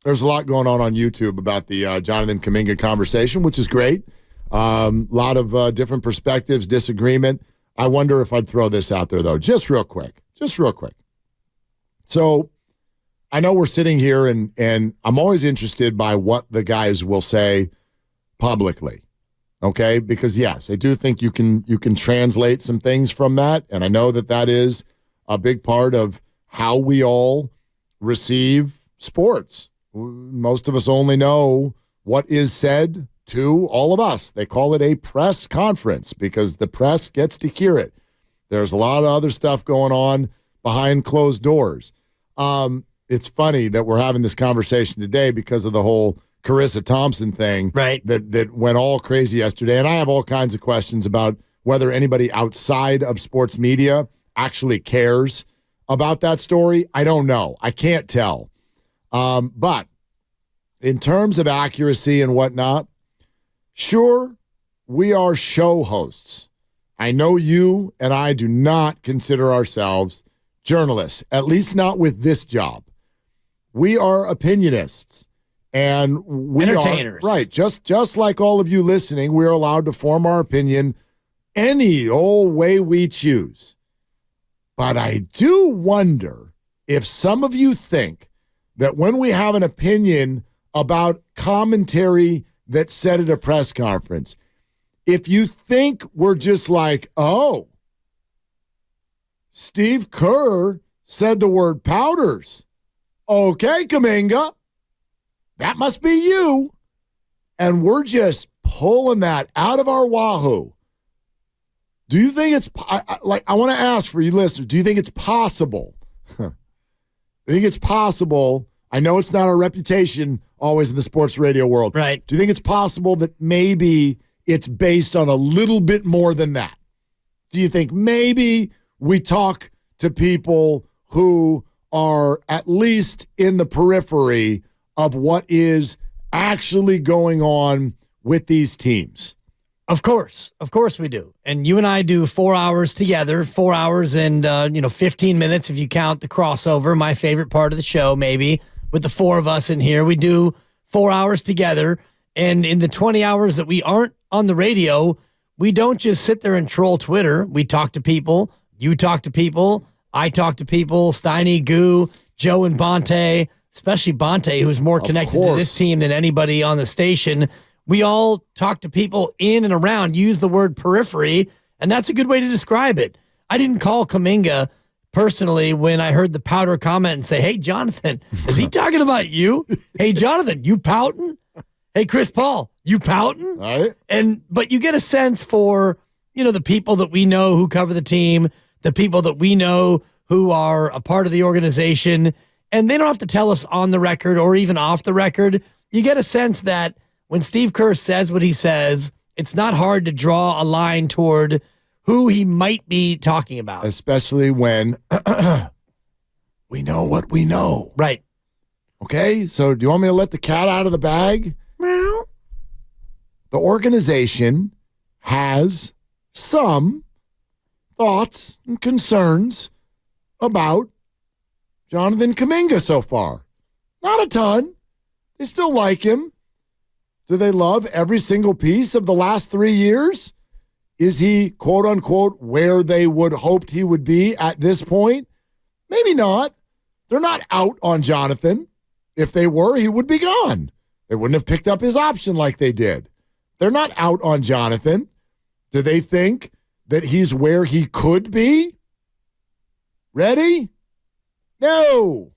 There's a lot going on YouTube about the Jonathan Kuminga conversation, which is great. A lot of different perspectives, disagreement. I wonder if I'd throw this out there, though, just real quick. So I know we're sitting here, and I'm always interested by what the guys will say publicly, okay? Because, yes, I do think you can translate some things from that, and I know that is a big part of how we all receive sports. Most of us only know what is said to all of us. They call it a press conference because the press gets to hear it. There's a lot of other stuff going on behind closed doors. It's funny that we're having this conversation today because of the whole Carissa Thompson thing, right? That went all crazy yesterday. And I have all kinds of questions about whether anybody outside of sports media actually cares about that story. I don't know. I can't tell. But in terms of accuracy and whatnot, sure, we are show hosts. I know you and I do not consider ourselves journalists, at least not with this job. We are opinionists. And we entertainers. Are, right, just like all of you listening, we're allowed to form our opinion any old way we choose. But I do wonder if some of you think that when we have an opinion about commentary that's said at a press conference, if you think we're just like, oh, Steve Kerr said the word powders. Okay, Kuminga, that must be you. And we're just pulling that out of our wahoo. Do you think it's, I want to ask for you listeners, do you think it's possible? I think it's possible. I know it's not our reputation always in the sports radio world. Right. Do you think it's possible that maybe it's based on a little bit more than that? Do you think maybe we talk to people who are at least in the periphery of what is actually going on with these teams? Of course we do. And you and I do 4 hours together, 4 hours and 15 minutes if you count the crossover, my favorite part of the show maybe, with the four of us in here. We do 4 hours together, and in the 20 hours that we aren't on the radio, we don't just sit there and troll Twitter. We talk to people, you talk to people, I talk to people, Steiny, Goo, Joe and Bonte, especially Bonte, who's more connected to this team than anybody on the station. We all talk to people in and around, use the word periphery, and that's a good way to describe it. I didn't call Kuminga personally when I heard the powder comment and say, hey, Jonathan, is he talking about you? Hey, Jonathan, you pouting? Hey, Chris Paul, you pouting? Right. But you get a sense for, the people that we know who cover the team, the people that we know who are a part of the organization, and they don't have to tell us on the record or even off the record. You get a sense that when Steve Kerr says what he says, it's not hard to draw a line toward who he might be talking about. Especially when we know what we know. Right. Okay, so do you want me to let the cat out of the bag? Well, the organization has some thoughts and concerns about Jonathan Kuminga so far. Not a ton. They still like him. Do they love every single piece of the last 3 years? Is he, quote unquote, where they would hoped he would be at this point? Maybe not. They're not out on Jonathan. If they were, he would be gone. They wouldn't have picked up his option like they did. They're not out on Jonathan. Do they think that he's where he could be? Ready? No.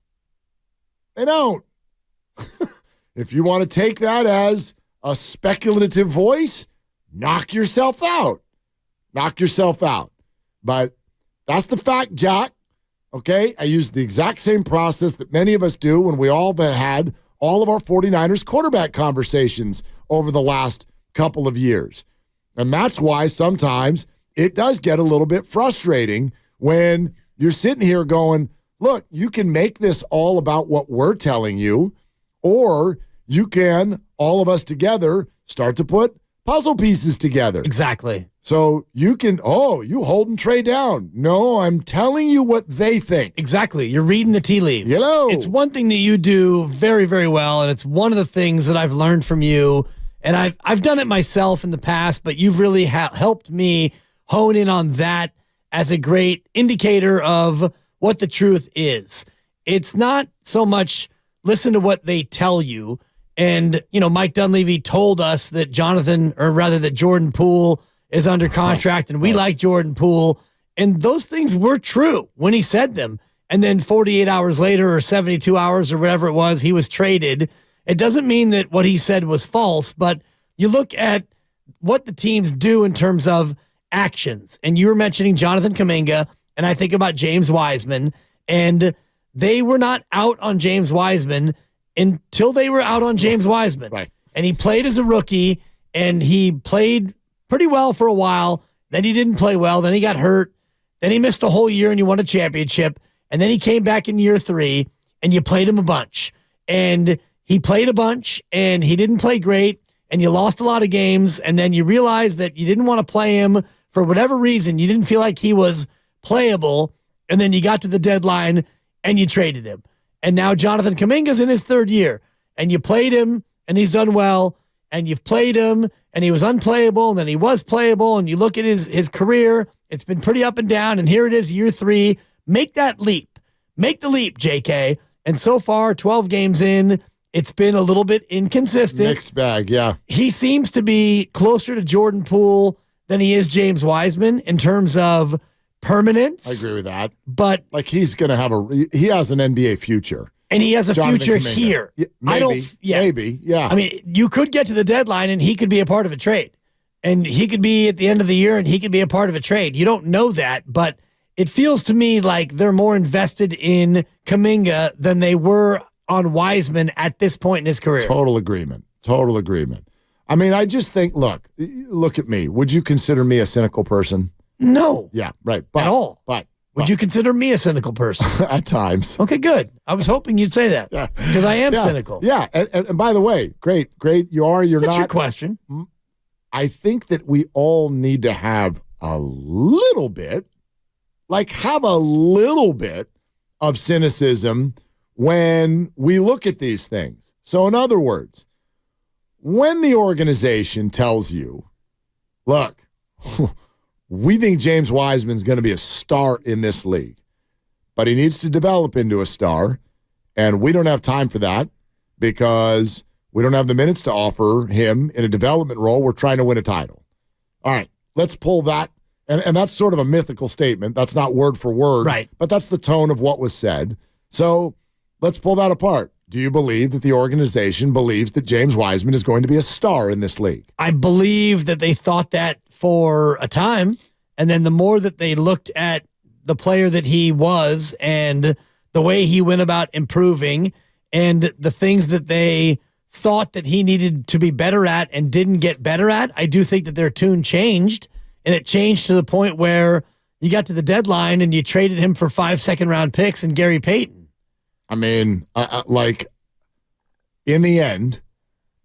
They don't. If you want to take that as a speculative voice, knock yourself out. Knock yourself out. But that's the fact, Jack. Okay? I use the exact same process that many of us do when we all have had all of our 49ers quarterback conversations over the last couple of years. And that's why sometimes it does get a little bit frustrating when you're sitting here going, look, you can make this all about what we're telling you, or you can, all of us together, start to put puzzle pieces together. Exactly. So you can, you holding Trey down. No, I'm telling you what they think. Exactly. You're reading the tea leaves. Hello. It's one thing that you do very, very well, and it's one of the things that I've learned from you. And I've done it myself in the past, but you've really helped me hone in on that as a great indicator of what the truth is. It's not so much listen to what they tell you. And, Mike Dunleavy told us that that Jordan Poole is under contract, and we like Jordan Poole. And those things were true when he said them. And then 48 hours later or 72 hours or whatever it was, he was traded. It doesn't mean that what he said was false, but you look at what the teams do in terms of actions. And you were mentioning Jonathan Kuminga, and I think about James Wiseman, and they were not out on James Wiseman until they were out on James Wiseman. Right. And he played as a rookie, and he played pretty well for a while. Then he didn't play well. Then he got hurt. Then he missed a whole year and you won a championship. And then he came back in year 3 and you played him a bunch. And he played a bunch and he didn't play great and you lost a lot of games. And then you realized that you didn't want to play him for whatever reason. You didn't feel like he was playable. And then you got to the deadline and you traded him. And now Jonathan Kuminga's in his 3rd year and you played him and he's done well. And you've played him, and he was unplayable, and then he was playable, and you look at his career, it's been pretty up and down, and here it is, year 3. Make that leap. Make the leap, JK. And so far, 12 games in, it's been a little bit inconsistent. Mixed bag, yeah. He seems to be closer to Jordan Poole than he is James Wiseman in terms of permanence. I agree with that. But he's going to he has an NBA future. And he has a Jonathan future Kuminga. here. Yeah, maybe, yeah. I mean, you could get to the deadline and he could be a part of a trade. And he could be at the end of the year and he could be a part of a trade. You don't know that, but it feels to me like they're more invested in Kuminga than they were on Wiseman at this point in his career. Total agreement. I mean, I just think, look at me. Would you consider me a cynical person? No. Yeah, right. At all. But would you consider me a cynical person? At times. Okay, good. I was hoping you'd say that because I am cynical. Yeah, and by the way, great. You're That's not. your question. I think that we all need to have a little bit of cynicism when we look at these things. So in other words, when the organization tells you, look, we think James Wiseman's going to be a star in this league, but he needs to develop into a star, and we don't have time for that because we don't have the minutes to offer him in a development role. We're trying to win a title. All right, let's pull that. And that's sort of a mythical statement. That's not word for word, right? But that's the tone of what was said. So let's pull that apart. Do you believe that the organization believes that James Wiseman is going to be a star in this league? I believe that they thought that for a time. And then the more that they looked at the player that he was and the way he went about improving and the things that they thought that he needed to be better at and didn't get better at, I do think that their tune changed. And it changed to the point where you got to the deadline and you traded him for 5 second-round picks and Gary Payton. I mean, in the end,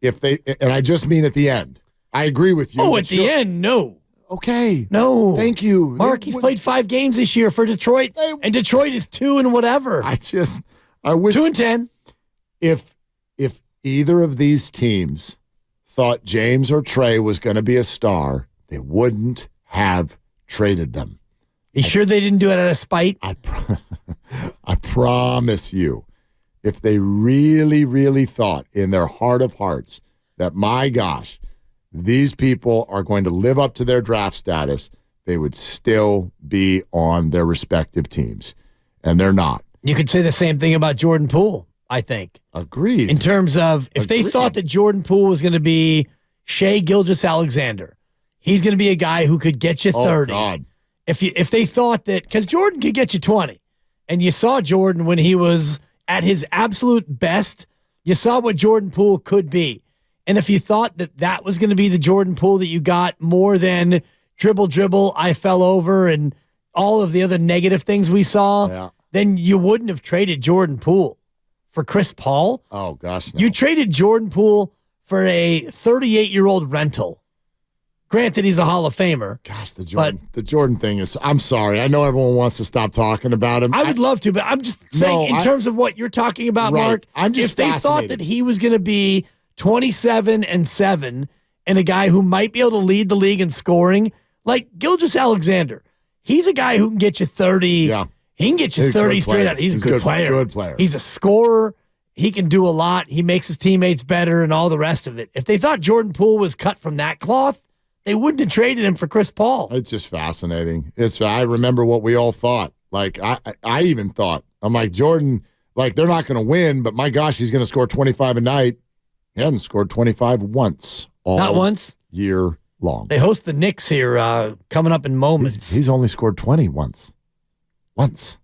and I just mean at the end, I agree with you. Oh, at the end, no. Okay. No. Thank you. Mark, he's played 5 games this year for Detroit, and Detroit is 2 and whatever. I wish 2-10. If either of these teams thought James or Trey was going to be a star, they wouldn't have traded them. You sure they didn't do it out of spite? I promise you, if they really, really thought in their heart of hearts that, my gosh, these people are going to live up to their draft status, they would still be on their respective teams. And they're not. You could say the same thing about Jordan Poole, I think. Agreed. In terms of if they thought that Jordan Poole was going to be Shai Gilgeous-Alexander, he's going to be a guy who could get you 30. Oh, God. If they thought that, because Jordan could get you 20, and you saw Jordan when he was at his absolute best, you saw what Jordan Poole could be. And if you thought that that was going to be the Jordan Poole that you got more than dribble, I fell over, and all of the other negative things we saw, then you wouldn't have traded Jordan Poole for Chris Paul. Oh, gosh, no. You traded Jordan Poole for a 38-year-old rental. Granted, he's a Hall of Famer. Gosh, the Jordan thing is, I'm sorry. I know everyone wants to stop talking about him. I would love to, but I'm just saying in terms of what you're talking about, right. Mark, I'm just if they thought that he was going to be 27-7 and a guy who might be able to lead the league in scoring, like Gilgeous-Alexander, he's a guy who can get you 30. Yeah. He can get you 30 straight out. He's a good player. Good player. He's a scorer. He can do a lot. He makes his teammates better and all the rest of it. If they thought Jordan Poole was cut from that cloth, they wouldn't have traded him for Chris Paul. It's just fascinating. I remember what we all thought. Like, I even thought, I'm like, Jordan, like, they're not going to win, but my gosh, he's going to score 25 a night. He hasn't scored 25 once. Not once? Year long. They host the Knicks here coming up in moments. He's only scored 20 once.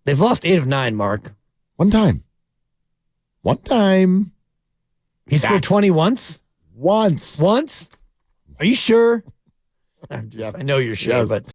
They've lost 8 of 9, Mark. One time. He scored 20 once? Once. Are you sure? I know you're sure, but